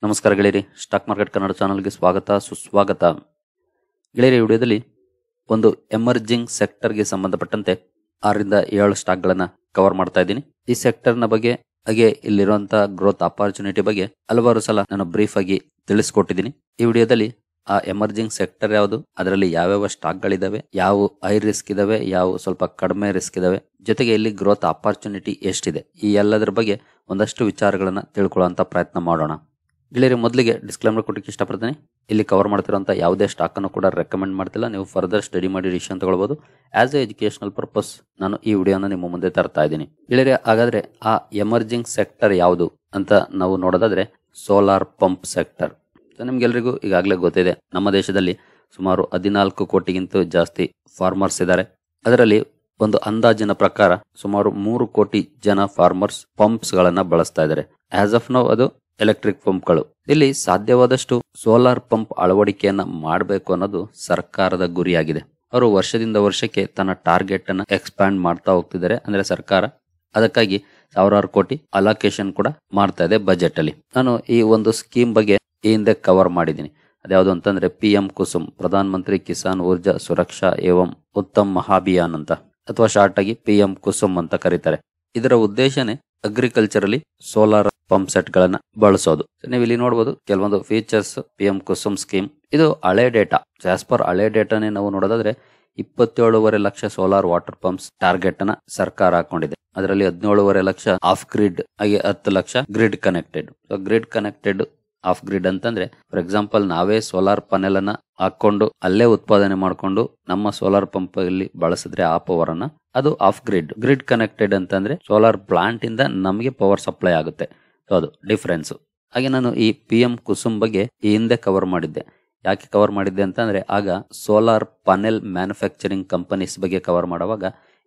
ನಮಸ್ಕಾರ ಗೆಳೆಯರಿ, stock market Kannada ಚಾನಲ್ಗೆ ಸ್ವಾಗತ ಸುಸ್ವಾಗತ. ಗೆಳೆಯರಿ, ವಿಡಿಯೋದಲ್ಲಿ ಒಂದು ಎಮರ್ಜಿಂಗ್ ಸೆಕ್ಟರ್ಗೆ ಸಂಬಂಧಪಟ್ಟಂತೆ 6-7 ಸ್ಟಾಕ್ಗಳನ್ನು ಕವರ್ ಮಾಡ್ತಾ ಇದ್ದೀನಿ. ಈ ಸೆಕ್ಟರ್ನ ಬಗ್ಗೆ ಹಾಗೆ ಇಲ್ಲಿರುವಂತಹ ಗ್ರೋತ್ ಆಪರ್ಚುನಿಟಿ ಬಗ್ಗೆ ಹಲವಾರು ಸಲ ನಾನು ಬ್ರೀಫ್ ಆಗಿ ತಿಳಿಸ್ಕೊಟ್ಟಿದ್ದೀನಿ. ಈ ವಿಡಿಯೋದಲ್ಲಿ ಆ ಎಮರ್ಜಿಂಗ್ ಸೆಕ್ಟರ್ ಯಾವುದು, ಅದರಲ್ಲಿ ಯಾವ್ಯಾವ ಸ್ಟಾಕ್ಗಳಿದಾವೆ, ಯಾವ ಹೈ ರಿಸ್ಕ್ ಇದಾವೆ, ಯಾವ ಸ್ವಲ್ಪ ಕಡಿಮೆ ರಿಸ್ಕ್ ಇದಾವೆ, ಜೊತೆಗೆ ಇಲ್ಲಿ ಗ್ರೋತ್ ಆಪರ್ಚುನಿಟಿ ಎಷ್ಟಿದೆ, ಈ ಎಲ್ಲದರ ಬಗ್ಗೆ ಒಂದಷ್ಟು ವಿಚಾರಗಳನ್ನ ತಿಳ್ಕೊಳ್ಳುವಂತ ಪ್ರಯತ್ನ ಮಾಡೋಣ. ಗೆಳೆಯರಿ, ಮೊದಲಿಗೆ ಡಿಸ್ಕ್ಲೇಮರ್ ಕೊಟ್ಟಿಕ್ಕೆ ಇಷ್ಟಪಡ್ತೀನಿ. ಇಲ್ಲಿ ಕವರ್ ಮಾಡ್ತಿರುವಂಥ ಯಾವುದೇ ಸ್ಟಾಕ್ ಅನ್ನು ಕೂಡ ರೆಕಮೆಂಡ್ ಮಾಡ್ತಿಲ್ಲ. ನೀವು ಫರ್ದರ್ ಸ್ಟಡಿ ಮಾಡಿ ಡಿಸಿಷನ್ ತಗೊಳ್ಬಹುದು. ಆಸ್ ಎ ಎಜುಕೇಶನಲ್ ಪರ್ಪಸ್ ನಾನು ಈ ವಿಡಿಯೋನ ನಿಮ್ಮ ಮುಂದೆ ತರ್ತಾ ಇದ್ದೀನಿ. ಗೆಳೆಯರಿ, ಹಾಗಾದ್ರೆ ಆ ಎಮರ್ಜಿಂಗ್ ಸೆಕ್ಟರ್ ಯಾವುದು ಅಂತ ನಾವು ನೋಡೋದಾದ್ರೆ ಸೋಲಾರ್ ಪಂಪ್ ಸೆಕ್ಟರ್. ನಿಮ್ಗೆಲ್ರಿಗೂ ಈಗಾಗಲೇ ಗೊತ್ತಿದೆ, ನಮ್ಮ ದೇಶದಲ್ಲಿ ಸುಮಾರು 14 ಕೋಟಿಗಿಂತ ಜಾಸ್ತಿ ಫಾರ್ಮರ್ಸ್ ಇದ್ದಾರೆ. ಅದರಲ್ಲಿ ಒಂದು ಅಂದಾಜಿನ ಪ್ರಕಾರ ಸುಮಾರು 3 ಕೋಟಿ ಜನ ಫಾರ್ಮರ್ಸ್ ಪಂಪ್ಸ್ ಗಳನ್ನ ಬಳಸ್ತಾ ಇದ್ದಾರೆ. ಆಸ್ ಆಫ್ ನೌ ಅದು ಎಲೆಕ್ಟ್ರಿಕ್ ಪಂಪ್ಗಳು. ಇಲ್ಲಿ ಸಾಧ್ಯವಾದಷ್ಟು ಸೋಲಾರ್ ಪಂಪ್ ಅಳವಡಿಕೆಯನ್ನ ಮಾಡಬೇಕು ಅನ್ನೋದು ಸರ್ಕಾರದ ಗುರಿಯಾಗಿದೆ. ಅವರು ವರ್ಷದಿಂದ ವರ್ಷಕ್ಕೆ ತನ್ನ ಟಾರ್ಗೆಟ್ ಅನ್ನ ಎಕ್ಸ್ಪ್ಯಾಂಡ್ ಮಾಡ್ತಾ ಹೋಗ್ತಿದ್ದಾರೆ. ಅಂದ್ರೆ ಸರ್ಕಾರ ಅದಕ್ಕಾಗಿ ಸಾವಿರಾರು ಕೋಟಿ ಅಲೋಕೇಶನ್ ಕೂಡ ಮಾಡ್ತಾ ಇದೆ ಬಜೆಟ್ ಅಲ್ಲಿ. ನಾನು ಈ ಒಂದು ಸ್ಕೀಮ್ ಬಗ್ಗೆ ಈ ಹಿಂದೆ ಕವರ್ ಮಾಡಿದ್ದೀನಿ. ಅದ್ಯಾವುದು ಅಂತಂದ್ರೆ PM ಕುಸುಮ್, ಪ್ರಧಾನ ಮಂತ್ರಿ ಕಿಸಾನ್ ಊರ್ಜಾ ಸುರಕ್ಷಾ ಏವಂ ಉತ್ತಮ್ ಮಹಾಭಿಯಾನ್ ಅಂತ, ಅಥವಾ ಶಾರ್ಟ್ ಆಗಿ PM ಕುಸುಮ್ ಅಂತ ಕರೀತಾರೆ. ಇದರ ಉದ್ದೇಶನೇ ಅಗ್ರಿಕಲ್ಚರ್ ಅಲ್ಲಿ ಸೋಲಾರ್ ಪಂಪ್ ಸೆಟ್ ಗಳನ್ನ ಬಳಸೋದು. ನೀವು ಇಲ್ಲಿ ನೋಡಬಹುದು ಕೆಲವೊಂದು ಫೀಚರ್ಸ್ PM ಕುಸುಮ್ ಸ್ಕೀಮ್. ಇದು ಹಳೆ ಡೇಟಾ. ಆಸ್ ಪರ್ ಹಳೆ ಡೇಟಾನೇ ನಾವು ನೋಡೋದಾದ್ರೆ 27.5 lakh solar water pumps target ಅನ್ನ ಸರ್ಕಾರ ಹಾಕೊಂಡಿದೆ. ಅದರಲ್ಲಿ 17.5 ಲಕ್ಷ ಆಫ್ ಗ್ರಿಡ್, ಹಾಗೆ 10 lakh grid connected. Grid connected, of grid ಅಂತಂದ್ರೆ ಫಾರ್ ಎಕ್ಸಾಂಪಲ್ ನಾವೇ ಸೋಲಾರ್ ಪನೆಲ್ ಅನ್ನ ಹಾಕೊಂಡು ಅಲ್ಲೇ ಉತ್ಪಾದನೆ ಮಾಡಿಕೊಂಡು ನಮ್ಮ ಸೋಲಾರ್ ಪಂಪ್ ಅಲ್ಲಿ ಬಳಸಿದ್ರೆ ಆ ಪವರ್ ಅನ್ನ, ಅದು ಆಫ್ ಗ್ರಿಡ್. ಗ್ರಿಡ್ ಕನೆಕ್ಟೆಡ್ ಅಂತಂದ್ರೆ ಸೋಲಾರ್ ಪ್ಲಾಂಟ್ ಇಂದ ನಮಗೆ ಪವರ್ ಸಪ್ಲೈ ಆಗುತ್ತೆ. ಸೊ ಅದು ಡಿಫರೆನ್ಸ್. ಹಾಗೆ ನಾನು ಈ PM ಕುಸುಮ್ ಬಗ್ಗೆ ಈ ಹಿಂದೆ ಕವರ್ ಮಾಡಿದ್ದೆ. ಯಾಕೆ ಕವರ್ ಮಾಡಿದ್ದೆ ಅಂತಂದ್ರೆ ಆಗ ಸೋಲಾರ್ ಪನೆಲ್ ಮ್ಯಾನುಫ್ಯಾಕ್ಚರಿಂಗ್ ಕಂಪನೀಸ್ ಬಗ್ಗೆ ಕವರ್ ಮಾಡುವಾಗ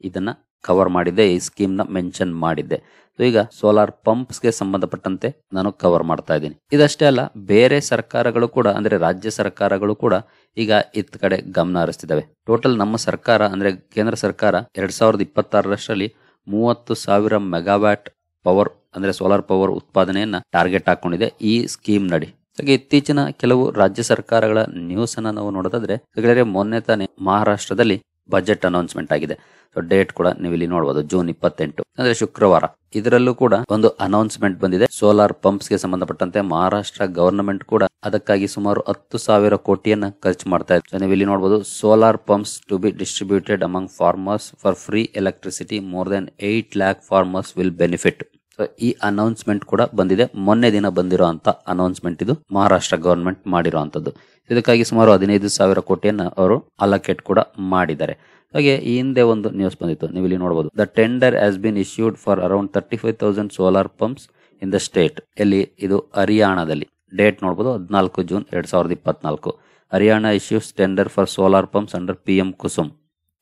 ಇದನ್ನ ಕವರ್ ಮಾಡಿದ್ದೆ, ಈ ಸ್ಕೀಮ್ ನ ಮೆನ್ಷನ್ ಮಾಡಿದ್ದೆ. ಈಗ ಸೋಲಾರ್ ಪಂಪ್ಸ್ ಗೆ ಸಂಬಂಧಪಟ್ಟಂತೆ ನಾನು ಕವರ್ ಮಾಡ್ತಾ ಇದ್ದೀನಿ. ಇದಷ್ಟೇ ಅಲ್ಲ, ಬೇರೆ ಸರ್ಕಾರಗಳು ಕೂಡ ಅಂದ್ರೆ ರಾಜ್ಯ ಸರ್ಕಾರಗಳು ಕೂಡ ಈಗ ಇತ್ತ ಕಡೆ ಗಮನ ಹರಿಸ್ತಿದ್ದಾವೆ. ಟೋಟಲ್ ನಮ್ಮ ಸರ್ಕಾರ ಅಂದ್ರೆ ಕೇಂದ್ರ ಸರ್ಕಾರ 2026ರಲ್ಲಿ 30,000 ಮೆಗಾವ್ಯಾಟ್ ಪವರ್ ಅಂದ್ರೆ ಸೋಲಾರ್ ಪವರ್ ಉತ್ಪಾದನೆಯನ್ನ ಟಾರ್ಗೆಟ್ ಹಾಕೊಂಡಿದೆ ಈ ಸ್ಕೀಮ್ ನಡಿ. ಹಾಗೆ ಇತ್ತೀಚಿನ ಕೆಲವು ರಾಜ್ಯ ಸರ್ಕಾರಗಳ ನ್ಯೂಸ್ ಅನ್ನ ನಾವು ನೋಡೋದಾದ್ರೆ, ಮೊನ್ನೆ ತಾನೇ ಮಹಾರಾಷ್ಟ್ರದಲ್ಲಿ ಬಜೆಟ್ ಅನೌನ್ಸ್ಮೆಂಟ್ ಆಗಿದೆ. ಸೊ ಡೇಟ್ ಕೂಡ ನೀವು ಇಲ್ಲಿ ನೋಡಬಹುದು, ಜೂನ್ 28 ಅಂದ್ರೆ ಶುಕ್ರವಾರ. ಇದರಲ್ಲೂ ಕೂಡ ಒಂದು ಅನೌನ್ಸ್ಮೆಂಟ್ ಬಂದಿದೆ ಸೋಲಾರ್ ಪಂಪ್ಸ್ ಗೆ ಸಂಬಂಧಪಟ್ಟಂತೆ. ಮಹಾರಾಷ್ಟ್ರ ಗವರ್ನಮೆಂಟ್ ಕೂಡ ಅದಕ್ಕಾಗಿ ಸುಮಾರು 10,000 ಕೋಟಿಯನ್ನ ಖರ್ಚು ಮಾಡ್ತಾ ಇದೆ. ನೀವು ಇಲ್ಲಿ ನೋಡಬಹುದು, solar pumps to be distributed among farmers for free electricity, more than 8 lakh farmers will benefit. ಈ ಅನೌನ್ಸ್ಮೆಂಟ್ ಕೂಡ ಬಂದಿದೆ. ಮೊನ್ನೆ ದಿನ ಬಂದಿರೋ ಅಂತ ಅನೌನ್ಸ್ಮೆಂಟ್ ಇದು, ಮಹಾರಾಷ್ಟ್ರ ಗವರ್ನಮೆಂಟ್ ಮಾಡಿರುವಂತದ್ದು. ಇದಕ್ಕಾಗಿ ಸುಮಾರು 15,000 ಕೋಟಿಯನ್ನ ಅವರು ಅಲೋಕೇಟ್ ಕೂಡ ಮಾಡಿದ್ದಾರೆ. ಹಾಗೆ ಈ ಹಿಂದೆ ಒಂದು ನ್ಯೂಸ್ ಬಂದಿತ್ತು, ನೀವು ಇಲ್ಲಿ ನೋಡಬಹುದು. The tender has been issued for around 35,000 solar pumps in the state. ಎಲ್ಲಿ ಇದು ಹರಿಯಾಣದಲ್ಲಿ. ಡೇಟ್ ನೋಡಬಹುದು, 14 June 2024. Haryana issues tender for solar pumps under PM Kusum.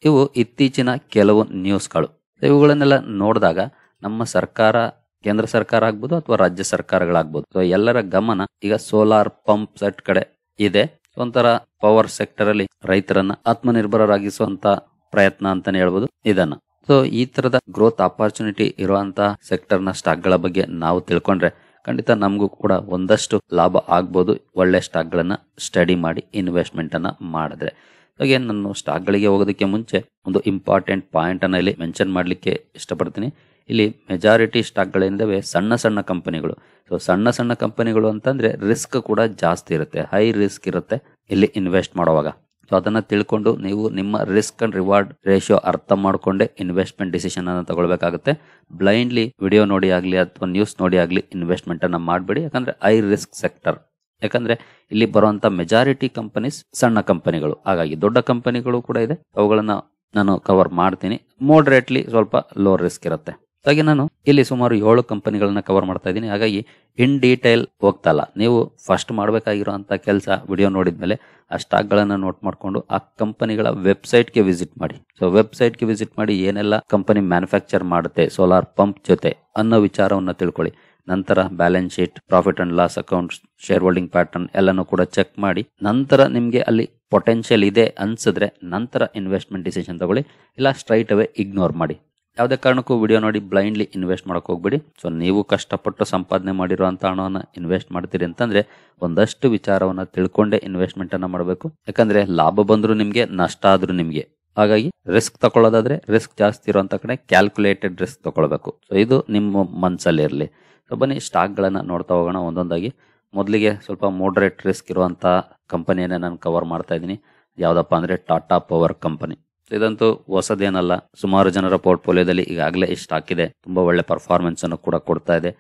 ಇವು ಇತ್ತೀಚಿನ ಕೆಲವು ನ್ಯೂಸ್ಗಳು. ಇವುಗಳನ್ನೆಲ್ಲ ನೋಡಿದಾಗ ನಮ್ಮ ಸರ್ಕಾರ, ಕೇಂದ್ರ ಸರ್ಕಾರ ಆಗ್ಬೋದು ಅಥವಾ ರಾಜ್ಯ ಸರ್ಕಾರಗಳಾಗ್ಬೋದು, ಸೊ ಎಲ್ಲರ ಗಮನ ಈಗ ಸೋಲಾರ್ ಪಂಪ್ ಸೆಟ್ ಕಡೆ ಇದೆ. ಒಂಥರ ಪವರ್ ಸೆಕ್ಟರ್ ಅಲ್ಲಿ ರೈತರನ್ನ ಆತ್ಮನಿರ್ಭರರಾಗಿಸುವಂತ ಪ್ರಯತ್ನ ಅಂತಾನೆ ಹೇಳ್ಬೋದು ಇದನ್ನ. ಸೊ ಈ ತರದ ಗ್ರೋತ್ ಆಪರ್ಚುನಿಟಿ ಇರುವಂತಹ ಸೆಕ್ಟರ್ ನ ಸ್ಟಾಕ್ ಗಳ ಬಗ್ಗೆ ನಾವು ತಿಳ್ಕೊಂಡ್ರೆ ಖಂಡಿತ ನಮಗೂ ಕೂಡ ಒಂದಷ್ಟು ಲಾಭ ಆಗ್ಬೋದು, ಒಳ್ಳೆ ಸ್ಟಾಕ್ ಗಳನ್ನ ಸ್ಟಡಿ ಮಾಡಿ ಇನ್ವೆಸ್ಟ್ಮೆಂಟ್ ಅನ್ನ ಮಾಡಿದ್ರೆ. ಹಾಗೆ ನಾನು ಸ್ಟಾಕ್ ಗಳಿಗೆ ಹೋಗೋದಕ್ಕೆ ಮುಂಚೆ ಒಂದು ಇಂಪಾರ್ಟೆಂಟ್ ಪಾಯಿಂಟ್ ಅನ್ನ ಇಲ್ಲಿ ಮೆನ್ಷನ್ ಮಾಡ್ಲಿಕ್ಕೆ ಇಷ್ಟಪಡ್ತೀನಿ. ಇಲ್ಲಿ ಮೆಜಾರಿಟಿ ಸ್ಟಾಕ್ಗಳಿಂದವೆ ಸಣ್ಣ ಸಣ್ಣ ಕಂಪನಿಗಳು. ಸೊ ಸಣ್ಣ ಕಂಪನಿಗಳು ಅಂತಂದ್ರೆ ರಿಸ್ಕ್ ಕೂಡ ಜಾಸ್ತಿ ಇರುತ್ತೆ, ಹೈ ರಿಸ್ಕ್ ಇರುತ್ತೆ ಇಲ್ಲಿ ಇನ್ವೆಸ್ಟ್ ಮಾಡುವಾಗ. ಸೊ ಅದನ್ನ ತಿಳ್ಕೊಂಡು ನೀವು ನಿಮ್ಮ ರಿಸ್ಕ್ ಅಂಡ್ ರಿವಾರ್ಡ್ ರೇಷಿಯೋ ಅರ್ಥ ಮಾಡ್ಕೊಂಡೆ ಇನ್ವೆಸ್ಟ್ಮೆಂಟ್ ಡಿಸಿಷನ್ ಅನ್ನ ತಗೊಳ್ಬೇಕಾಗುತ್ತೆ. ಬ್ಲೈಂಡ್ಲಿ ವಿಡಿಯೋ ನೋಡಿ ಆಗ್ಲಿ ಅಥವಾ ನ್ಯೂಸ್ ನೋಡಿ ಆಗ್ಲಿ ಇನ್ವೆಸ್ಟ್ಮೆಂಟ್ ಅನ್ನ ಮಾಡಬೇಡಿ. ಯಾಕಂದ್ರೆ ಹೈ ರಿಸ್ಕ್ ಸೆಕ್ಟರ್. ಯಾಕಂದ್ರೆ ಇಲ್ಲಿ ಬರುವಂತ ಮೆಜಾರಿಟಿ ಕಂಪನೀಸ್ ಸಣ್ಣ ಕಂಪನಿಗಳು, ಹಾಗಾಗಿ ದೊಡ್ಡ ಕಂಪನಿಗಳು ಕೂಡ ಇದೆ, ಅವುಗಳನ್ನ ನಾನು ಕವರ್ ಮಾಡ್ತೀನಿ. ಮೋಡರೇಟ್ಲಿ ಸ್ವಲ್ಪ ಲೋ ರಿಸ್ಕ್ ಇರುತ್ತೆ. ಹಾಗೆ ನಾನು ಇಲ್ಲಿ ಸುಮಾರು 7 ಕಂಪನಿಗಳನ್ನ ಕವರ್ ಮಾಡ್ತಾ ಇದ್ದೀನಿ. ಹಾಗಾಗಿ ಇನ್ ಡೀಟೇಲ್ ಹೋಗ್ತಾ ಇಲ್ಲ. ನೀವು ಫಸ್ಟ್ ಮಾಡಬೇಕಾಗಿರುವಂತ ಕೆಲಸ, ವಿಡಿಯೋ ನೋಡಿದ್ಮೇಲೆ ಆ ಸ್ಟಾಕ್ ಗಳನ್ನ ನೋಟ್ ಮಾಡ್ಕೊಂಡು ಆ ಕಂಪನಿಗಳ ವೆಬ್ಸೈಟ್ ಗೆ ವಿಸಿಟ್ ಮಾಡಿ. ಸೊ ವೆಬ್ಸೈಟ್ ಗೆ ವಿಸಿಟ್ ಮಾಡಿ ಏನೆಲ್ಲ ಕಂಪನಿ ಮ್ಯಾನುಫ್ಯಾಕ್ಚರ್ ಮಾಡುತ್ತೆ ಸೋಲಾರ್ ಪಂಪ್ ಜೊತೆ ಅನ್ನೋ ವಿಚಾರವನ್ನ ತಿಳ್ಕೊಳ್ಳಿ. ನಂತರ balance sheet, profit and loss accounts, share holding pattern ಎಲ್ಲನೂ ಕೂಡ ಚೆಕ್ ಮಾಡಿ, ನಂತರ ನಿಮ್ಗೆ ಅಲ್ಲಿ ಪೊಟೆನ್ಶಿಯಲ್ ಇದೆ ಅನ್ಸಿದ್ರೆ ನಂತರ ಇನ್ವೆಸ್ಟ್ಮೆಂಟ್ ಡಿಸಿಷನ್ ತಗೊಳ್ಳಿ. ಇಲ್ಲ ಸ್ಟ್ರೈಟ್ ಅವೇ ಇಗ್ನೋರ್ ಮಾಡಿ. ಯಾವುದೇ ಕಾರಣಕ್ಕೂ ವಿಡಿಯೋ ನೋಡಿ ಬ್ಲೈಂಡ್ಲಿ ಇನ್ವೆಸ್ಟ್ ಮಾಡಕ್ ಹೋಗ್ಬೇಡಿ. ಸೊ ನೀವು ಕಷ್ಟಪಟ್ಟು ಸಂಪಾದನೆ ಮಾಡಿರುವಂತ ಹಣವನ್ನ ಇನ್ವೆಸ್ಟ್ ಮಾಡ್ತೀರಿ ಅಂತಂದ್ರೆ ಒಂದಷ್ಟು ವಿಚಾರವನ್ನ ತಿಳ್ಕೊಂಡೇ ಇನ್ವೆಸ್ಟ್ಮೆಂಟ್ ಅನ್ನ ಮಾಡಬೇಕು. ಯಾಕಂದ್ರೆ ಲಾಭ ಬಂದ್ರು ನಿಮ್ಗೆ, ನಷ್ಟ ಆದ್ರೂ ನಿಮ್ಗೆ. ಹಾಗಾಗಿ ರಿಸ್ಕ್ ತಗೊಳ್ಳೋದಾದ್ರೆ ರಿಸ್ಕ್ ಜಾಸ್ತಿ ಇರುವಂತ ಕಡೆ ಕ್ಯಾಲ್ಕುಲೇಟೆಡ್ ರಿಸ್ಕ್ ತಗೊಳ್ಬೇಕು. ಸೊ ಇದು ನಿಮ್ಮ ಮನಸ್ಸಲ್ಲಿ ಇರಲಿ. ಸೊ ಬನ್ನಿ ಸ್ಟಾಕ್ ಗಳನ್ನ ನೋಡ್ತಾ ಹೋಗೋಣ ಒಂದೊಂದಾಗಿ. ಮೊದಲಿಗೆ ಸ್ವಲ್ಪ ಮೋಡರೇಟ್ ರಿಸ್ಕ್ ಇರುವಂತ ಕಂಪನಿಯನ್ನೇ ನಾನು ಕವರ್ ಮಾಡ್ತಾ ಇದ್ದೀನಿ. ಯಾವ್ದಪ್ಪ ಅಂದ್ರೆ ಟಾಟಾ ಪವರ್ ಕಂಪನಿ. ಇದಂತೂ ಹೊಸದೇನಲ್ಲ, ಸುಮಾರು ಜನರ ಪೋರ್ಟ್ಫೋಲಿಯೋದಲ್ಲಿ ಈಗಾಗಲೇ ಈ ಸ್ಟಾಕ್ ಇದೆ. ತುಂಬಾ ಒಳ್ಳೆ ಪರ್ಫಾರ್ಮೆನ್ಸ್ ಅನ್ನು ಕೂಡ ಕೊಡ್ತಾ ಇದೆ.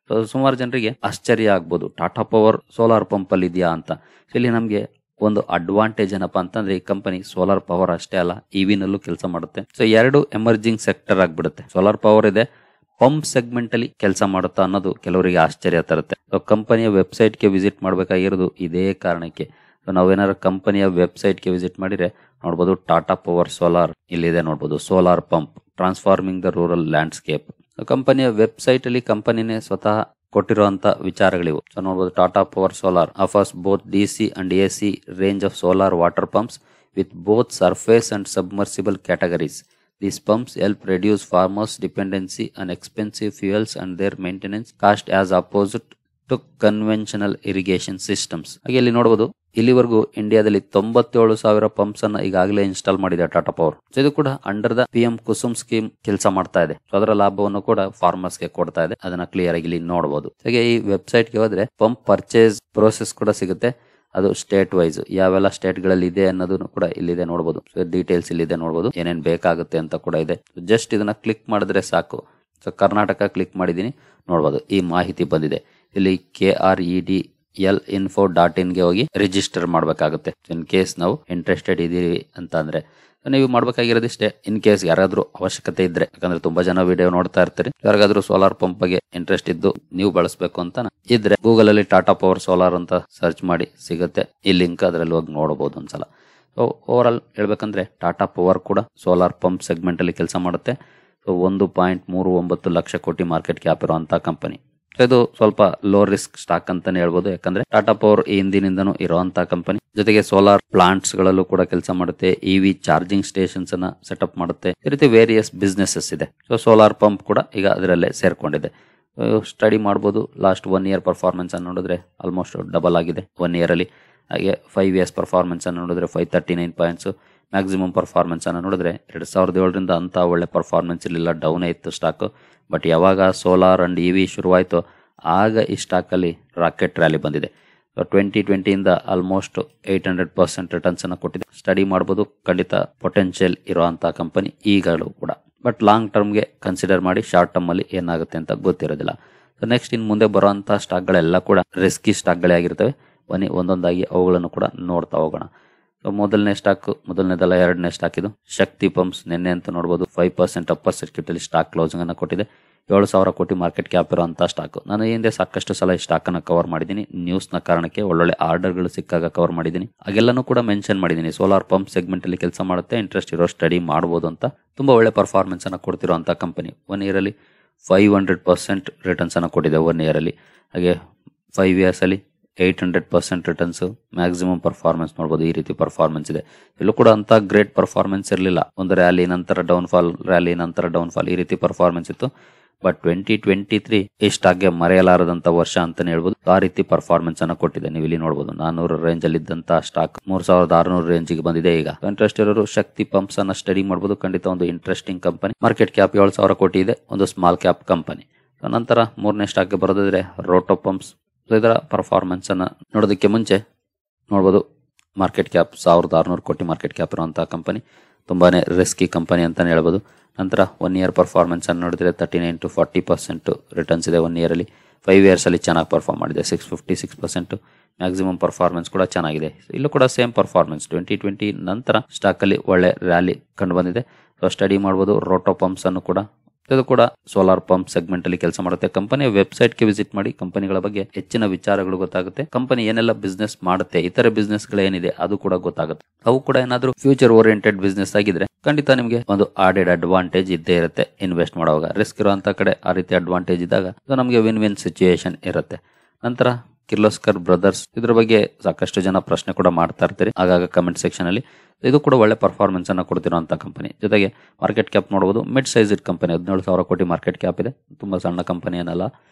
ಸೊ ಸುಮಾರು ಜನರಿಗೆ ಆಶ್ಚರ್ಯ ಆಗ್ಬೋದು, ಟಾಟಾ ಪವರ್ ಸೋಲಾರ್ ಪಂಪ್ ಅಲ್ಲಿ ಇದೆಯಾ ಅಂತ. ಇಲ್ಲಿ ನಮ್ಗೆ ಒಂದು ಅಡ್ವಾಂಟೇಜ್ ಏನಪ್ಪಾ ಅಂತಂದ್ರೆ ಈ ಕಂಪನಿ ಸೋಲಾರ್ ಪವರ್ ಅಷ್ಟೇ ಅಲ್ಲ, ಇವಿ ನಲ್ಲೂ ಕೆಲಸ ಮಾಡುತ್ತೆ. ಸೊ ಎರಡು ಎಮರ್ಜಿಂಗ್ ಸೆಕ್ಟರ್ ಆಗ್ಬಿಡುತ್ತೆ. ಸೋಲಾರ್ ಪವರ್ ಇದೆ, ಪಂಪ್ ಸೆಗ್ಮೆಂಟ್ ಅಲ್ಲಿ ಕೆಲಸ ಮಾಡುತ್ತಾ ಅನ್ನೋದು ಕೆಲವರಿಗೆ ಆಶ್ಚರ್ಯ ತರುತ್ತೆ. ಸೊ ಕಂಪನಿಯ ವೆಬ್ಸೈಟ್ ಗೆ ವಿಸಿಟ್ ಮಾಡಬೇಕಾಗಿರೋದು ಇದೇ ಕಾರಣಕ್ಕೆ. ಸೊ ನಾವೇನಾದ್ರು ಕಂಪನಿಯ ವೆಬ್ಸೈಟ್ ಗೆ ವಿಸಿಟ್ ಮಾಡಿದ್ರೆ ನೋಡ್ಬೋದು ಟಾಟಾ ಪವರ್ ಸೋಲಾರ್ ಇಲ್ಲಿದೆ, ನೋಡ್ಬೋದು solar pump transforming the rural landscape. ಕಂಪನಿಯ ವೆಬ್ಸೈಟ್ ಅಲ್ಲಿ ಕಂಪನಿನೇ ಸ್ವತಃ ಕೊಟ್ಟಿರುವಂತ ವಿಚಾರಗಳಿವು. ಸೊ ನೋಡಬಹುದು Tata power solar offers both DC and AC range of solar water pumps with both surface and submersible categories. These pumps help reduce farmers' dependency on expensive fuels and their maintenance cost as opposed to conventional irrigation systems. ಹಾಗೆ ಇಲ್ಲಿ ನೋಡಬಹುದು ಇಲ್ಲಿವರೆಗೂ ಇಂಡಿಯಾದಲ್ಲಿ 97,000 pumps ಅನ್ನ ಈಗಾಗಲೇ install ಮಾಡಿದೆ Tata power. So ಇದು ಕೂಡ under the PM Kusum scheme ಕೆಲಸ ಮಾಡ್ತಾ ಇದೆ. ಸೊ ಅದರ ಲಾಭವನ್ನು ಕೂಡ ಫಾರ್ಮರ್ಸ್ ಗೆ ಕೊಡ್ತಾ ಇದೆ. ಅದನ್ನ ಕ್ಲಿಯರ್ ಆಗಿ ಇಲ್ಲಿ ನೋಡಬಹುದು. ಹಾಗೆ ಈ ವೆಬ್ಸೈಟ್ ಗೆ ಹೋದ್ರೆ ಪಂಪ್ ಪರ್ಚೇಸ್ ಪ್ರೋಸೆಸ್ ಕೂಡ ಸಿಗುತ್ತೆ. ಅದು ಸ್ಟೇಟ್ ವೈಸ್ ಯಾವೆಲ್ಲ ಸ್ಟೇಟ್ ಗಳಲ್ಲಿ ಇದೆ ಅನ್ನೋದನ್ನು ಕೂಡ ಇಲ್ಲಿದೆ ನೋಡಬಹುದು. ಡೀಟೇಲ್ಸ್ ಇಲ್ಲಿದೆ ನೋಡಬಹುದು, ಏನೇನ್ ಬೇಕಾಗುತ್ತೆ ಅಂತ ಕೂಡ ಇದೆ. ಜಸ್ಟ್ ಇದನ್ನ ಕ್ಲಿಕ್ ಮಾಡಿದ್ರೆ ಸಾಕು. ಸೊ ಕರ್ನಾಟಕ ಕ್ಲಿಕ್ ಮಾಡಿದೀನಿ, ನೋಡಬಹುದು ಈ ಮಾಹಿತಿ ಬಂದಿದೆ. ಇಲ್ಲಿ KREDL.info.in ಗೆ ಹೋಗಿ ರಿಜಿಸ್ಟರ್ ಮಾಡಬೇಕಾಗುತ್ತೆ. ಇನ್ ಕೇಸ್ ನಾವು ಇಂಟ್ರೆಸ್ಟೆಡ್ ಇದೀವಿ ಅಂತ ಅಂದ್ರೆ ನೀವು ಮಾಡ್ಬೇಕಾಗಿರೋದಿಷ್ಟೇ. ಇನ್ ಕೇಸ್ ಯಾರಾದ್ರೂ ಅವಶ್ಯಕತೆ ಇದ್ರೆ, ಯಾಕಂದ್ರೆ ತುಂಬಾ ಜನ ವಿಡಿಯೋ ನೋಡ್ತಾ ಇರ್ತೀರಿ, ಯಾರಿಗಾದ್ರೂ ಸೋಲಾರ್ ಪಂಪ್ ಗೆ ಇಂಟ್ರೆಸ್ಟ್ ಇದ್ದು ನೀವು ಬಳಸಬೇಕು ಅಂತ ಇದ್ರೆ ಗೂಗಲ್ ಅಲ್ಲಿ ಟಾಟಾ ಪವರ್ ಸೋಲಾರ್ ಅಂತ ಸರ್ಚ್ ಮಾಡಿ ಸಿಗುತ್ತೆ. ಈ ಲಿಂಕ್ ಅದರಲ್ಲಿ ಹೋಗಿ ನೋಡಬಹುದು ಒಂದ್ಸಲ. ಸೊ ಓವರ್ ಆಲ್ ಹೇಳ್ಬೇಕಂದ್ರೆ ಟಾಟಾ ಪವರ್ ಕೂಡ ಸೋಲಾರ್ ಪಂಪ್ ಸೆಗ್ಮೆಂಟ್ ಅಲ್ಲಿ ಕೆಲಸ ಮಾಡುತ್ತೆ. ಸೊ 1.39 ಲಕ್ಷ ಕೋಟಿ ಮಾರ್ಕೆಟ್ ಕ್ಯಾಪ್ ಇರುವಂತಹ ಕಂಪನಿ. ಇದು ಸ್ವಲ್ಪ ಲೋ ರಿಸ್ಕ್ ಸ್ಟಾಕ್ ಅಂತಾನೆ ಹೇಳ್ಬೋದು. ಯಾಕಂದ್ರೆ ಟಾಟಾ ಪವರ್ ಈ ಹಿಂದಿನಿಂದನೂ ಇರುವಂತಹ ಕಂಪನಿ. ಜೊತೆಗೆ ಸೋಲಾರ್ ಪ್ಲಾಂಟ್ಸ್ ಗಳಲ್ಲೂ ಕೂಡ ಕೆಲಸ ಮಾಡುತ್ತೆ. EV ಚಾರ್ಜಿಂಗ್ ಸ್ಟೇಷನ್ಸ್ ಅನ್ನ ಸೆಟಪ್ ಮಾಡುತ್ತೆ. ಈ ರೀತಿ ವೇರಿಯಸ್ ಬಿಸ್ನೆಸಸ್ ಇದೆ. ಸೊ ಸೋಲಾರ್ ಪಂಪ್ ಕೂಡ ಈಗ ಅದರಲ್ಲೇ ಸೇರ್ಕೊಂಡಿದೆ. ಸ್ಟಡಿ ಮಾಡಬಹುದು. ಲಾಸ್ಟ್ 1 ಇಯರ್ ಪರ್ಫಾರ್ಮೆನ್ಸ್ ಅನ್ನು ನೋಡಿದ್ರೆ ಆಲ್ಮೋಸ್ಟ್ ಡಬಲ್ ಆಗಿದೆ 1 ಇಯರ್ ಅಲ್ಲಿ. ಹಾಗೆ 5 ಇಯರ್ಸ್ ಪರ್ಫಾರ್ಮೆನ್ಸ್ ಅನ್ನು ನೋಡಿದ್ರೆ 539 ಪಾಯಿಂಟ್ಸ್. ಮ್ಯಾಕ್ಸಿಮಮ್ ಪರ್ಫಾರ್ಮೆನ್ಸ್ ಅನ್ನು ನೋಡಿದ್ರೆ 2007ರಿಂದ ಅಂತ ಒಳ್ಳೆ ಪರ್ಫಾರ್ಮೆನ್ಸ್ ಇರಲಿಲ್ಲ, ಡೌನ್ ಇತ್ತು ಸ್ಟಾಕ್. ಬಟ್ ಯಾವಾಗ ಸೋಲಾರ್ ಅಂಡ್ EV ಶುರುವಾಯಿತು ಆಗ ಈ ಸ್ಟಾಕ್ ಅಲ್ಲಿ ರಾಕೆಟ್ ರ್ಯಾಲಿ ಬಂದಿದೆ. 2020 ಇಂದ ಆಲ್ಮೋಸ್ಟ್ 800% ರಿಟರ್ನ್ಸ್ ಅನ್ನು ಕೊಟ್ಟಿದೆ. ಸ್ಟಡಿ ಮಾಡಬಹುದು, ಖಂಡಿತ ಪೊಟೆನ್ಶಿಯಲ್ ಇರುವಂತಹ ಕಂಪನಿ ಈಗಲೂ ಕೂಡ. ಬಟ್ ಲಾಂಗ್ ಟರ್ಮ್ಗೆ ಕನ್ಸಿಡರ್ ಮಾಡಿ, ಶಾರ್ಟ್ ಟರ್ಮ್ ಅಲ್ಲಿ ಏನಾಗುತ್ತೆ ಅಂತ ಗೊತ್ತಿರೋದಿಲ್ಲ. ಸೊ ನೆಕ್ಸ್ಟ್ ಇನ್ ಮುಂದೆ ಬರುವಂತಹ ಸ್ಟಾಕ್ ಗಳೆಲ್ಲ ಕೂಡ ರಿಸ್ಕಿ ಸ್ಟಾಕ್ ಗಳೇ ಆಗಿರ್ತವೆ. ಬನ್ನಿ ಒಂದೊಂದಾಗಿ ಅವುಗಳನ್ನು ಕೂಡ ನೋಡ್ತಾ ಹೋಗೋಣ. ಸೊ ಮೊದಲನೇ ಸ್ಟಾಕ್, ಮೊದಲನೇದಲ್ಲ ಎರಡನೇ ಸ್ಟಾಕ್ ಇದು ಶಕ್ತಿ ಪಂಪ್ಸ್. ನಿನ್ನೆ ಅಂತ ನೋಡಬಹುದು 5% ಅಪ್ಪರ್ ಸರ್ಕ್ಯೂಟ್ ಅಲ್ಲಿ ಸ್ಟಾಕ್ ಕ್ಲೋಸಿಂಗ್ ಅನ್ನು ಕೊಟ್ಟಿದೆ. 7,000 ಕೋಟಿ ಮಾರ್ಕೆಟ್ ಕ್ಯಾಪ್ ಇರುವಂತಹ ಸ್ಟಾಕ್. ನಾನು ಹಿಂದೆ ಸಾಕಷ್ಟು ಸಲ ಈ ಸ್ಟಾಕ್ ಅನ್ನ ಕವರ್ ಮಾಡಿದ್ದೀನಿ. ನ್ಯೂಸ್ ನ ಕಾರಣಕ್ಕೆ ಒಳ್ಳೊಳ್ಳೆ ಆರ್ಡರ್ ಗಳು ಸಿಕ್ಕಾಗ ಕವರ್ ಮಾಡಿದ್ದೀನಿ. ಹಾಗೆಲ್ಲಾನು ಕೂಡ ಮೆನ್ಷನ್ ಮಾಡಿದ್ದೀನಿ. ಸೋಲಾರ್ ಪಂಪ್ ಸೆಗ್ಮೆಂಟ್ ಅಲ್ಲಿ ಕೆಲಸ ಮಾಡುತ್ತೆ, ಇಂಟ್ರೆಸ್ಟ್ ಇರೋ ಸ್ಟಡಿ ಮಾಡಬಹುದು ಅಂತ. ತುಂಬಾ ಒಳ್ಳೆ ಪರ್ಫಾರ್ಮೆನ್ಸ್ ಅನ್ನ ಕೊಡ್ತಿರುವಂತಹ ಕಂಪನಿ. 1 ಇಯರ್ ಅಲ್ಲಿ 500% ರಿಟರ್ನ್ಸ್ ಅನ್ನ ಕೊಟ್ಟಿದೆ 1 ಇಯರ್ ಅಲ್ಲಿ. ಹಾಗೆ 5 ಇಯರ್ಸ್ ಅಲ್ಲಿ 800% ರಿಟರ್ನ್ಸ್. ಮ್ಯಾಕ್ಸಿಮಮ್ ಪರ್ಫಾರ್ಮೆನ್ಸ್ ನೋಡಬಹುದು, ಈ ರೀತಿ ಪರ್ಫಾರ್ಮೆನ್ಸ್ ಇದೆ. ಇಲ್ಲೂ ಕೂಡ ಅಂತ ಗ್ರೇಟ್ ಪರ್ಫಾರ್ಮೆನ್ಸ್ ಇರಲಿಲ್ಲ. ಒಂದು ರ್ಯಾಲಿ ನಂತರ ಡೌನ್ಫಾಲ್, ರ್ಯಾಲಿ ನಂತರ ಡೌನ್ಫಾಲ್, ಈ ರೀತಿ ಪರ್ಫಾರ್ಮೆನ್ಸ್ ಇತ್ತು. ಬಟ್ 2023 ಈ ಸ್ಟಾಕ್ಗೆ ಮರೆಯಲಾರದಂತ ವರ್ಷ ಅಂತಾನೆ ಹೇಳ್ಬೋದು. ಆ ರೀತಿ ಪರ್ಫಾರ್ಮೆನ್ಸ್ ಅನ್ನ ಕೊಟ್ಟಿದೆ. ನೀವು ಇಲ್ಲಿ ನೋಡಬಹುದು 400 ರೇಂಜ್ ಅಲ್ಲಿ ಇದ್ದಂತಹ ಸ್ಟಾಕ್ 3,600 ರೇಂಜ್ ಗೆ ಬಂದಿದೆ. ಈಗ ಇಂಟ್ರೆಸ್ಟ್ ಇರೋರು ಶಕ್ತಿ ಪಂಪ್ಸ್ ಅನ್ನ ಸ್ಟಡಿ ಮಾಡಬಹುದು. ಖಂಡಿತ ಒಂದು ಇಂಟ್ರೆಸ್ಟಿಂಗ್ ಕಂಪನಿ. ಮಾರ್ಕೆಟ್ ಕ್ಯಾಪ್ 7,000 ಕೋಟಿ ಇದೆ. ಒಂದು ಸ್ಮಾಲ್ ಕ್ಯಾಪ್ ಕಂಪನಿ. ನಂತರ ಮೂರನೇ ಸ್ಟಾಕ್ ಗೆ ಬರೋದಾದ್ರೆ ರೋಟೋ ಪಂಪ್ಸ್. ಇದರ ಪರ್ಫಾರ್ಮೆನ್ಸ್ ಅನ್ನ ನೋಡೋದಕ್ಕೆ ಮುಂಚೆ ನೋಡಬಹುದು ಮಾರ್ಕೆಟ್ ಕ್ಯಾಪ್ 1,600 ಕೋಟಿ ಮಾರ್ಕೆಟ್ ಕ್ಯಾಪ್ ಇರುವಂತಹ ಕಂಪನಿ. ತುಂಬಾನೇ ರಿಸ್ಕಿ ಕಂಪನಿ ಅಂತಾನೆ ಹೇಳ್ಬೋದು. ನಂತರ 1 ಇಯರ್ ಪರ್ಫಾರ್ಮೆನ್ಸ್ ಅನ್ನು ನೋಡಿದ್ರೆ 39 to 40% ರಿಟರ್ನ್ಸ್ ಇದೆ 1 ಇಯರ್ ಅಲ್ಲಿ. 5 ಇಯರ್ಸ್ ಅಲ್ಲಿ ಚೆನ್ನಾಗಿ ಪರ್ಫಾರ್ಮ್ ಮಾಡಿದೆ, 656%. ಮ್ಯಾಕ್ಸಿಮಮ್ ಪರ್ಫಾರ್ಮೆನ್ಸ್ ಕೂಡ ಚೆನ್ನಾಗಿದೆ. ಇಲ್ಲೂ ಕೂಡ ಸೇಮ್ ಪರ್ಫಾರ್ಮೆನ್ಸ್. 2020 ನಂತರ ಸ್ಟಾಕ್ ಅಲ್ಲಿ ಒಳ್ಳೆ ರ್ಯಾಲಿ ಕಂಡು ಬಂದಿದೆ. ಸೊ ಸ್ಟಡಿ ಮಾಡಬಹುದು. ರೋಟೋ ಪಂಪ್ಸ್ ಅನ್ನು ಕೂಡ, ಇದು ಕೂಡ ಸೋಲಾರ್ ಪಂಪ್ ಸೆಗ್ಮೆಂಟ್ ಅಲ್ಲಿ ಕೆಲಸ ಮಾಡುತ್ತೆ. ಕಂಪನಿಯ ವೆಬ್ಸೈಟ್ ಗೆ ವಿಸಿಟ್ ಮಾಡಿ, ಕಂಪನಿಗಳ ಬಗ್ಗೆ ಹೆಚ್ಚಿನ ವಿಚಾರಗಳು ಗೊತ್ತಾಗುತ್ತೆ. ಕಂಪನಿ ಏನೆಲ್ಲ ಬಿಸ್ನೆಸ್ ಮಾಡುತ್ತೆ, ಇತರ ಬಿಸ್ನೆಸ್ ಗಳು ಏನಿದೆ ಅದು ಕೂಡ ಗೊತ್ತಾಗುತ್ತೆ. ಅವು ಕೂಡ ಏನಾದ್ರೂ ಫ್ಯೂಚರ್ ಓರಿಯೆಂಟೆಡ್ ಬಿಸ್ನೆಸ್ ಆಗಿದ್ರೆ ಖಂಡಿತ ನಿಮಗೆ ಒಂದು ಆಡೆಡ್ ಅಡ್ವಾಂಟೇಜ್ ಇದ್ದೇ ಇರುತ್ತೆ. ಇನ್ವೆಸ್ಟ್ ಮಾಡುವಾಗ ರಿಸ್ಕ್ ಇರುವಂತ ಕಡೆ ಆ ರೀತಿ ಅಡ್ವಾಂಟೇಜ್ ಇದ್ದಾಗ ನಮಗೆ ವಿನ್ ವಿನ್ ಸಿಚುಯೇಷನ್ ಇರುತ್ತೆ. ನಂತರ ಕಿರ್ಲೋಸ್ಕರ್ ಬ್ರದರ್ಸ್ ಇದ್ರ ಬಗ್ಗೆ ಸಾಕಷ್ಟು ಜನ ಪ್ರಶ್ನೆ ಕೂಡ ಮಾಡ್ತಾ ಇರ್ತೀರಿ ಆಗಾಗ ಕಮೆಂಟ್ ಸೆಕ್ಷನ್ ಅಲ್ಲಿ. ಇದು ಕೂಡ ಒಳ್ಳೆ ಪರ್ಫಾರ್ಮೆನ್ಸ್ ಅನ್ನ ಕೊಡ್ತಿರುವಂತಹ ಕಂಪನಿ. ಜೊತೆಗೆ ಮಾರ್ಕೆಟ್ ಕ್ಯಾಪ್ ನೋಡಬಹುದು, ಮಿಡ್ ಸೈಜ್ಡ್ ಕಂಪನಿ, 17,000 ಕೋಟಿ ಮಾರ್ಕೆಟ್ ಕ್ಯಾಪ್ ಇದೆ. ತುಂಬಾ ಸಣ್ಣ ಕಂಪನಿ ಏನಲ್ಲ.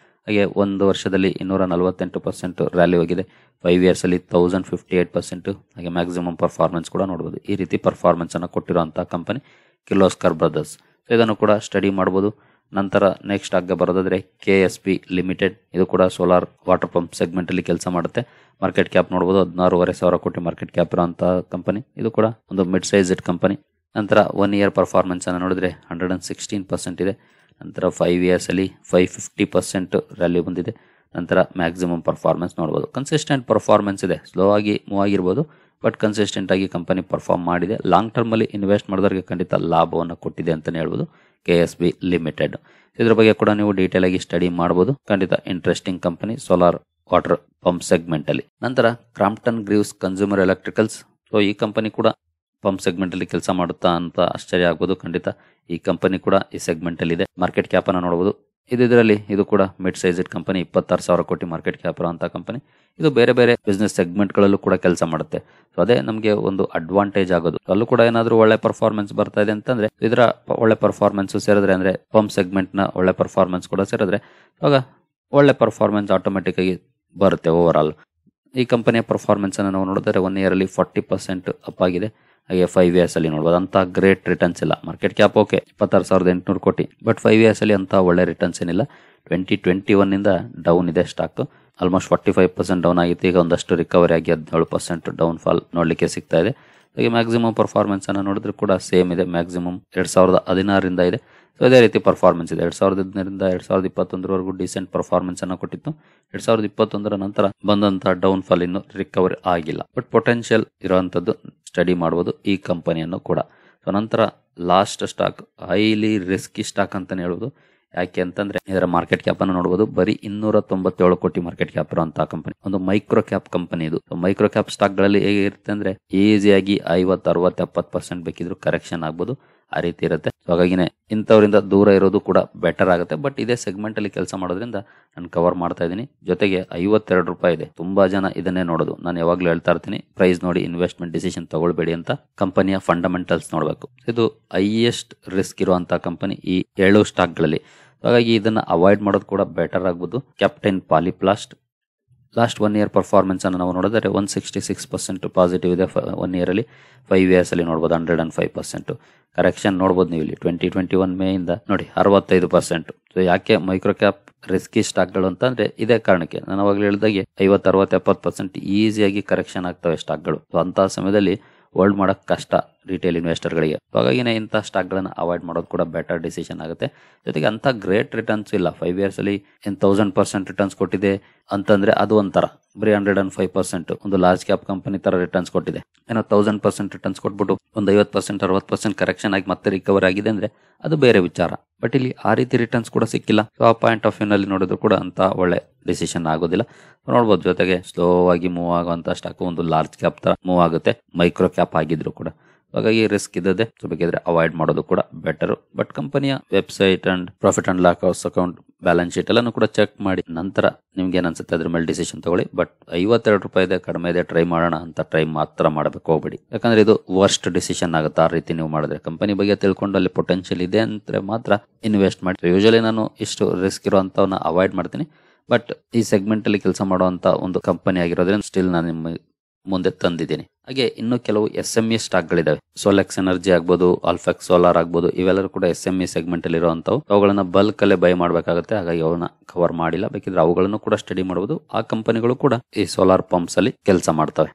ಹಾಗೆ ಒಂದು ವರ್ಷದಲ್ಲಿ 248% ರ್ಯಾಲಿ ಹೋಗಿದೆ. 5 ಇಯರ್ಸ್ ಅಲ್ಲಿ 1058%. ಹಾಗೆ ಮ್ಯಾಕ್ಸಿಮಮ್ ಪರ್ಫಾರ್ಮೆನ್ಸ್ ಕೂಡ ನೋಡಬಹುದು. ಈ ರೀತಿ ಪರ್ಫಾರ್ಮೆನ್ಸ್ ಅನ್ನು ಕೊಟ್ಟಿರುವಂತಹ ಕಂಪನಿ ಕಿರ್ಲೋಸ್ಕರ್ ಬ್ರದರ್ಸ್. ಇದನ್ನು ಕೂಡ ಸ್ಟಡಿ ಮಾಡಬಹುದು. ನಂತರ ನೆಕ್ಸ್ಟ್ ಆಗ ಬರೋದಾದ್ರೆ KSP ಲಿಮಿಟೆಡ್. ಇದು ಕೂಡ ಸೋಲಾರ್ ವಾಟರ್ ಪಂಪ್ ಸೆಗ್ಮೆಂಟ್ ಅಲ್ಲಿ ಕೆಲಸ ಮಾಡುತ್ತೆ. ಮಾರ್ಕೆಟ್ ಕ್ಯಾಪ್ ನೋಡಬಹುದು, 16,500 ಕೋಟಿ ಮಾರ್ಕೆಟ್ ಕ್ಯಾಪ್ ಇರುವಂತಹ ಕಂಪನಿ. ಇದು ಕೂಡ ಒಂದು ಮಿಡ್ ಸೈಜ್ಡ್ ಕಂಪನಿ. ನಂತರ 1 ಇಯರ್ ಪರ್ಫಾರ್ಮೆನ್ಸ್ ಅನ್ನು ನೋಡಿದ್ರೆ 116% ಇದೆ. ನಂತರ 5 ಇಯರ್ಸ್ ಅಲ್ಲಿ 550% ರ್ಯಾಲಿ ಬಂದಿದೆ. ನಂತರ ಮ್ಯಾಕ್ಸಿಮಮ್ ಪರ್ಫಾರ್ಮೆನ್ಸ್ ನೋಡಬಹುದು. ಕನ್ಸಿಸ್ಟೆಂಟ್ ಪರ್ಫಾರ್ಮೆನ್ಸ್ ಇದೆ. ಸ್ಲೋ ಆಗಿ ಮೂವ್ ಆಗಿರ್ಬೋದು, ಬಟ್ ಕನ್ಸಿಸ್ಟೆಂಟ್ ಆಗಿ ಕಂಪನಿ ಪರ್ಫಾರ್ಮ್ ಮಾಡಿದೆ. ಲಾಂಗ್ ಟರ್ಮ್ ಅಲ್ಲಿ ಇನ್ವೆಸ್ಟ್ ಮಾಡಿದವರಿಗೆ ಖಂಡಿತ ಲಾಭವನ್ನು ಕೊಟ್ಟಿದೆ ಅಂತಾನೆ ಹೇಳ್ಬೋದು KSB ಲಿಮಿಟೆಡ್. ಇದ್ರ ಬಗ್ಗೆ ಕೂಡ ನೀವು ಡೀಟೇಲ್ ಆಗಿ ಸ್ಟಡಿ ಮಾಡಬಹುದು. ಖಂಡಿತ interesting company solar water pump segment ಅಲ್ಲಿ. ನಂತರ Crompton Greaves consumer electricals. So ಈ ಕಂಪನಿ ಕೂಡ ಪಂಪ್ ಸೆಗ್ಮೆಂಟ್ ಅಲ್ಲಿ ಕೆಲಸ ಮಾಡುತ್ತಾ ಅಂತ ಆಶ್ಚರ್ಯ ಆಗ್ಬೋದು. ಖಂಡಿತ ಈ ಕಂಪನಿ ಕೂಡ ಈ ಸೆಗ್ಮೆಂಟ್ ಅಲ್ಲಿ ಇದೆ. ಮಾರ್ಕೆಟ್ ಕ್ಯಾಪ್ ಅನ್ನು ನೋಡಬಹುದು. ಇದು ಕೂಡ ಮಿಡ್ ಸೈಜ್ಡ್ ಕಂಪನಿ, 26,000 ಕೋಟಿ ಮಾರ್ಕೆಟ್ ಕ್ಯಾಪ್ ಇರುವಂತಹ ಕಂಪನಿ. ಇದು ಬೇರೆ ಬೇರೆ ಬಿಸ್ನೆಸ್ ಸೆಗ್ಮೆಂಟ್ ಗಳಲ್ಲೂ ಕೂಡ ಕೆಲಸ ಮಾಡುತ್ತೆ. ಸೊ ಅದೇ ನಮಗೆ ಒಂದು ಅಡ್ವಾಂಟೇಜ್ ಆಗೋದು. ಅಲ್ಲೂ ಕೂಡ ಏನಾದ್ರೂ ಒಳ್ಳೆ ಪರ್ಫಾರ್ಮೆನ್ಸ್ ಬರ್ತಾ ಇದೆ ಅಂತಂದ್ರೆ ಇದರ ಒಳ್ಳೆ ಪರ್ಫಾರ್ಮೆನ್ಸ್ ಸೇರಿದ್ರೆ, ಅಂದ್ರೆ ಪಂಪ್ ಸೆಗ್ಮೆಂಟ್ ನ ಒಳ್ಳೆ ಪರ್ಫಾರ್ಮೆನ್ಸ್ ಕೂಡ ಸೇರಿದ್ರೆ ಆಗ ಒಳ್ಳೆ ಪರ್ಫಾರ್ಮೆನ್ಸ್ ಆಟೋಮೆಟಿಕ್ ಆಗಿ ಬರುತ್ತೆ ಓವರ್ ಆಲ್. ಈ ಕಂಪನಿಯ ಪರ್ಫಾರ್ಮೆನ್ಸ್ ಅನ್ನು ನಾವು ನೋಡಿದ್ರೆ 1 ಇಯರ್ ಅಲ್ಲಿ 40% ಅಪ್ ಆಗಿದೆ. ಹಾಗೆ 5 ಇಯರ್ಸ್ ಅಲ್ಲಿ ನೋಡಬಹುದು ಅಂತ ಗ್ರೇಟ್ ರಿಟರ್ನ್ಸ್ ಇಲ್ಲ. ಮಾರ್ಕೆಟ್ ಕ್ಯಾಪ್ ಓಕೆ 26,800 ಕೋಟಿ, ಬಟ್ 5 ಇಯರ್ಸ್ ಅಲ್ಲಿ ಅಂತ ಒಳ್ಳೆ ರಿಟರ್ನ್ಸ್ ಏನಿಲ್ಲ. 2021 ಇಂದ ಡೌನ್ ಇದೆ ಸ್ಟಾಕ್. ಆಲ್ಮೋಸ್ಟ್ 45% ಡೌನ್ ಆಗಿತ್ತು. ಈಗ ಒಂದಷ್ಟು ರಿಕವರಿ ಆಗಿ 17% ಡೌನ್ ಫಾಲ್ ನೋಡ್ಲಿಕ್ಕೆ ಸಿಗ್ತಾ ಇದೆ. ಹಾಗೆ ಮ್ಯಾಕ್ಸಿಮಮ್ ಪರ್ಫಾರ್ಮೆನ್ಸ್ ಅನ್ನು ನೋಡಿದ್ರೆ ಕೂಡ ಸೇಮ್ ಇದೆ. ಮ್ಯಾಕ್ಸಿಮಮ್ 2016ರಿಂದ ಇದೆ. ಸೊ ಇದೇ ರೀತಿ ಪರ್ಫಾರ್ಮೆನ್ಸ್ ಇದೆ. 2015ರಿಂದ 2021ವರೆಗೂ ಡಿಸೆಂಟ್ ಪರ್ಫಾರ್ಮೆನ್ಸ್ ಅನ್ನು ಕೊಟ್ಟಿತ್ತು. 2021ರ ನಂತರ ಬಂದಂತಹ ಡೌನ್ ಫಾಲ್ ಇನ್ನು ರಿಕವರಿ ಆಗಿಲ್ಲ, ಬಟ್ ಪೊಟೆನ್ಶಿಯಲ್ ಇರುವಂತದ್ದು ಸ್ಟಡಿ ಮಾಡಬಹುದು ಈ ಕಂಪನಿಯನ್ನು ಕೂಡ. ಸೊ ನಂತರ last stock highly risky stock ಅಂತಾನೆ ಹೇಳುವುದು. ಯಾಕೆ ಅಂತಂದ್ರೆ ಇದರ ಮಾರ್ಕೆಟ್ ಕ್ಯಾಪ್ ಅನ್ನು ನೋಡಬಹುದು, ಬರೀ 297 ಕೋಟಿ ಮಾರ್ಕೆಟ್ ಕ್ಯಾಪ್ ಇರುವಂತಹ ಕಂಪನಿ. ಒಂದು ಮೈಕ್ರೋ ಕ್ಯಾಪ್ ಕಂಪನಿ ಇದು. ಮೈಕ್ರೋ ಕ್ಯಾಪ್ ಸ್ಟಾಕ್ ಗಳಲ್ಲಿ ಹೇಗಿರುತ್ತೆ ಅಂದ್ರೆ ಈಸಿಯಾಗಿ 50, 60, 70% ಬೇಕಿದ್ರು ಕರೆಕ್ಷನ್ ಆಗ್ಬೋದು. ಆ ರೀತಿ ಇರುತ್ತೆ. ಹಾಗಾಗಿನೇ ಇಂಥವರಿಂದ ದೂರ ಇರೋದು ಕೂಡ ಬೆಟರ್ ಆಗುತ್ತೆ. ಬಟ್ ಇದೇ ಸೆಗ್ಮೆಂಟ್ ಅಲ್ಲಿ ಕೆಲಸ ಮಾಡೋದ್ರಿಂದ ನಾನು ಕವರ್ ಮಾಡ್ತಾ ಇದ್ದೀನಿ. ಜೊತೆಗೆ 52 ರೂಪಾಯಿ ಇದೆ. ತುಂಬಾ ಜನ ಇದನ್ನೇ ನೋಡೋದು. ನಾನು ಯಾವಾಗ್ಲೂ ಹೇಳ್ತಾ ಇರ್ತೀನಿ, ಪ್ರೈಸ್ ನೋಡಿ ಇನ್ವೆಸ್ಟ್ಮೆಂಟ್ ಡಿಸಿಷನ್ ತಗೊಳ್ಬೇಡಿ ಅಂತ. ಕಂಪನಿಯ ಫಂಡಮೆಂಟಲ್ಸ್ ನೋಡಬೇಕು. ಇದು ಹೈಯೆಸ್ಟ್ ರಿಸ್ಕ್ ಇರುವಂತಹ ಕಂಪನಿ ಈ 7 ಸ್ಟಾಕ್ ಗಳಲ್ಲಿ. ಹಾಗಾಗಿ ಇದನ್ನ ಅವಾಯ್ಡ್ ಮಾಡೋದು ಕೂಡ ಬೆಟರ್ ಆಗ್ಬೋದು. ಕ್ಯಾಪ್ಟನ್ ಪಾಲಿಪ್ಲಾಸ್ಟ್ ಲಾಸ್ಟ್ 1 ಇಯರ್ ಪರ್ಫಾರ್ಮೆನ್ಸ್ ಅನ್ನು ನಾವು ನೋಡಿದ್ರೆ 166% ಪಾಸಿಟಿವ್ ಇದೆ 1 ಇಯರ್ ಅಲ್ಲಿ. 5 ಇಯರ್ಸ್ ಅಲ್ಲಿ ನೋಡಬಹುದು 105%. ಕರೆಕ್ಷನ್ ನೋಡಬಹುದು ನೀವು ಇಲ್ಲಿ 2021 ಮೇ ಇಂದ ನೋಡಿ 65%. ಸೊ ಯಾಕೆ ಮೈಕ್ರೋ ಕ್ಯಾಪ್ ರಿಸ್ಕಿ ಸ್ಟಾಕ್ಗಳು ಅಂತಂದ್ರೆ ಇದೇ ಕಾರಣಕ್ಕೆ. ನಾನು ಅವಾಗಲೇ ಹೇಳಿದಾಗೆ 50, 60, 70% ಈಸಿಯಾಗಿ ಕರೆಕ್ಷನ್ ಆಗ್ತವೆ ಸ್ಟಾಕ್ಗಳು. ಸೊ ಅಂತಹ ಸಮಯದಲ್ಲಿ ಹೋಲ್ಡ್ ಮಾಡಕ್ ಕಷ್ಟ ರಿಟೇಲ್ ಇನ್ವೆಸ್ಟರ್ಗಳಿಗೆ. ಹಾಗಾಗಿನೇ ಇಂಥ ಸ್ಟಾಕ್ಗಳನ್ನು ಅವಾಯ್ಡ್ ಮಾಡೋದು ಕೂಡ ಬೆಟರ್ ಡಿಸಿಷನ್ ಆಗುತ್ತೆ. ಜೊತೆಗೆ ಅಂತ ಗ್ರೇಟ್ ರಿಟರ್ನ್ಸ್ ಇಲ್ಲ. 5 ಇಯರ್ಸ್ ಅಲ್ಲಿ 1000% ರಿಟರ್ನ್ಸ್ ಕೊಟ್ಟಿದೆ ಅಂತಂದ್ರೆ ಅದು ಒಂಥರ. ಬರೀ 105% ಒಂದು ಲಾರ್ಜ್ ಕ್ಯಾಪ್ ಕಂಪನಿ ತರ ರಿಟರ್ನ್ಸ್ ಕೊಟ್ಟಿದೆ. ಏನೋ 1000% ರಿಟರ್ನ್ಸ್ ಕೊಟ್ಬಿಟ್ಟು ಒಂದು 50%, 60% ಕರೆಕ್ಷನ್ ಆಗಿ ಮತ್ತೆ ರಿಕವರ್ ಆಗಿದೆ ಅಂದ್ರೆ ಅದು ಬೇರೆ ವಿಚಾರ. ಬಟ್ ಇಲ್ಲಿ ಆ ರೀತಿ ರಿಟರ್ನ್ಸ್ ಕೂಡ ಸಿಕ್ಕಿಲ್ಲ. ಸೊ ಆ ಪಾಯಿಂಟ್ ಆಫ್ ವ್ಯೂ ನಲ್ಲಿ ನೋಡಿದ್ರು ಕೂಡ ಅಂತ ಒಳ್ಳೆ ಡಿಸಿಷನ್ ಆಗೋದಿಲ್ಲ. ನೋಡ್ಬೋದು. ಜೊತೆಗೆ ಸ್ಲೋ ಆಗಿ ಮೂವ್ ಆಗುವಂತ ಸ್ಟಾಕ್ ಒಂದು ಲಾರ್ಜ್ ಕ್ಯಾಪ್ ತರ ಮೂವ್ ಆಗುತ್ತೆ, ಮೈಕ್ರೋ ಕ್ಯಾಪ್ ಆಗಿದ್ರು ಕೂಡ. ಹಾಗಾಗಿ ರಿಸ್ಕ್ ಇದ್ದದೆ. ಸೊ ಬೇಕಿದ್ರೆ ಅವಾಯ್ಡ್ ಮಾಡೋದು ಕೂಡ ಬೆಟರ್. ಬಟ್ ಕಂಪನಿಯ website and profit and loss account, balance sheet ಎಲ್ಲಾನು ಕೂಡ ಚೆಕ್ ಮಾಡಿ ನಂತರ ನಿಮ್ಗೆ ಏನ್ ಅನ್ಸುತ್ತೆ ಅದ್ರ ಮೇಲೆ ಡಿಸಿಷನ್ ತಗೊಳ್ಳಿ. ಬಟ್ 52 ರೂಪಾಯಿ ಇದೆ, ಕಡಿಮೆ ಇದೆ, ಟ್ರೈ ಮಾಡೋಣ ಅಂತ ಟ್ರೈ ಮಾತ್ರ ಮಾಡಬೇಕು, ಹೋಗ್ಬೇಡಿ. ಯಾಕಂದ್ರೆ ಇದು ವರ್ಸ್ಟ್ ಡಿಸಿಷನ್ ಆಗುತ್ತೆ ಆ ರೀತಿ ನೀವು ಮಾಡಿದ್ರೆ. ಕಂಪನಿ ಬಗ್ಗೆ ತಿಳ್ಕೊಂಡು ಅಲ್ಲಿ ಪೊಟೆನ್ಶಿಯಲ್ ಇದೆ ಅಂತ ಮಾತ್ರ ಇನ್ವೆಸ್ಟ್ ಮಾಡಿ. ಯೂಶಲಿ ನಾನು ಇಷ್ಟು ರಿಸ್ಕ್ ಇರುವಂತವನ್ನ ಅವಾಯ್ಡ್ ಮಾಡ್ತೀನಿ. ಬಟ್ ಈ ಸೆಗ್ಮೆಂಟ್ ಅಲ್ಲಿ ಕೆಲಸ ಮಾಡುವಂತ ಒಂದು ಕಂಪನಿ ಆಗಿರೋದ್ರಿಂದ ಸ್ಟಿಲ್ ನಾನು ನಿಮ್ಮ ಮುಂದೆ ತಂದಿದ್ದೀನಿ. ಹಾಗೆ ಇನ್ನು ಕೆಲವು SME ಸ್ಟಾಕ್ ಗಳಿದಾವೆ. ಸೋಲೆಕ್ಸ್ ಎನರ್ಜಿ ಆಗ್ಬೋದು, ಆಲ್ಫೆಕ್ಸ್ ಸೋಲಾರ್ ಆಗ್ಬೋದು. ಇವೆಲ್ಲರೂ ಕೂಡ SME ಸೆಗ್ಮೆಂಟ್ ಅಲ್ಲಿ ಇರುವಂತವು. ಅವುಗಳನ್ನ ಬಲ್ಕ್ ಅಲ್ಲೇ ಬೈ ಮಾಡಬೇಕಾಗುತ್ತೆ. ಹಾಗಾಗಿ ಅವನ್ನ ಕವರ್ ಮಾಡಿಲ್ಲ. ಬೇಕಿದ್ರೆ ಅವುಗಳನ್ನು ಕೂಡ ಸ್ಟಡಿ ಮಾಡಬಹುದು. ಆ ಕಂಪನಿಗಳು ಕೂಡ ಈ ಸೋಲಾರ್ ಪಂಪ್ಸ್ ಅಲ್ಲಿ ಕೆಲಸ ಮಾಡ್ತವೆ.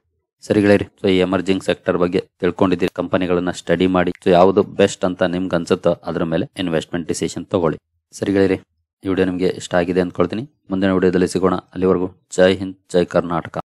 ಸರಿ ಗೆಳೆಯರಿ, ಸೊ ಈ ಎಮರ್ಜಿಂಗ್ ಸೆಕ್ಟರ್ ಬಗ್ಗೆ ತಿಳ್ಕೊಂಡಿದ್ದೀರಿ. ಕಂಪನಿಗಳನ್ನ ಸ್ಟಡಿ ಮಾಡಿ ಸೊ ಯಾವುದು ಬೆಸ್ಟ್ ಅಂತ ನಿಮ್ಗೆ ಅನ್ಸುತ್ತೋ ಅದ್ರ ಮೇಲೆ ಇನ್ವೆಸ್ಟ್ಮೆಂಟ್ ಡಿಸಿಷನ್ ತಗೊಳ್ಳಿ. ಸರಿ ಗೆಳೆಯರಿ, ಈ ವಿಡಿಯೋ ನಿಮಗೆ ಇಷ್ಟ ಆಗಿದೆ ಅಂದ್ಕೊಳ್ತೀನಿ. ಮುಂದಿನ ವಿಡಿಯೋದಲ್ಲಿ ಸಿಗೋಣ. ಅಲ್ಲಿವರೆಗೂ ಜೈ ಹಿಂದ್, ಜೈ ಕರ್ನಾಟಕ.